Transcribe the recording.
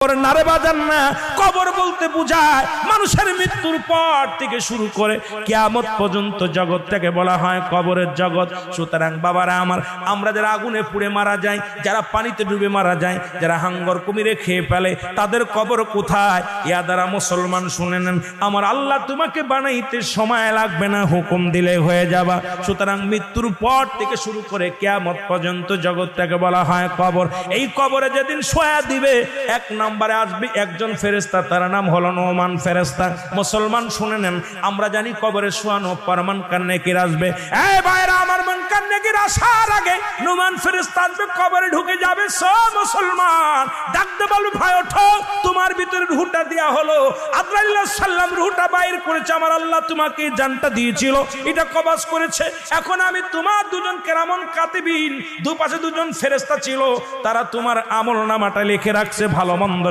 নারে বাজান না, কবর বলতে বোঝায় মানুষের মৃত্যুর পর থেকে শুরু করে কিয়ামত পর্যন্ত জগৎটাকে বলা হয় কবরের জগৎ। সুতরাং বাবারা আমার, আমরা যারা আগুনে পুড়ে মারা যায়, যারা পানিতে ডুবে মারা যায়, যারা হাঙ্গর কুমিরে খেয়ে ফেলে, তাদের কবর কোথায়? ইয়া দ্বারা মুসলমান শুনে নেন, আমার আল্লাহ তোমাকে বানাইতে সময় লাগবে না, হুকুম দিলে হয়ে যাবা। সুতরাং মৃত্যুর পর থেকে শুরু করে কিয়ামত পর্যন্ত জগৎটাকে বলা হয় কবর। এই কবরে যেদিন শোয়া দিবে, এক নম্বরে আসবে একজন ফেরেশতা, তার নাম হলো নোমান ফেরেশতা। মুসলমান শুনে নেন, আমরা জানি কবরে শোয়ানো পর মুনকার নেকির আসবে। এই ভাইরা আমার, মুনকার নেকির আসার আগে নোমান ফেরেশতা আসবে, কবরে ঢুকে যাবে। সব মুসলমান ডাকতে বলবে, ভাই ওঠো, তোমার ভিতরে রূহটা দেয়া হলো। আজরাইল আলাইহিস সালাম রূহটা বাইর করেছে, আমার আল্লাহ তোমাকে জানটা দিয়েছিল, এটা কবজ করেছে। এখন আমি তোমার দুজন কেরামন কাতিবিন, দুপাশে দুজন ফেরেশতা ছিল, তারা তোমার আমলনামাটা লিখে রাখছে, ভালো মন্দ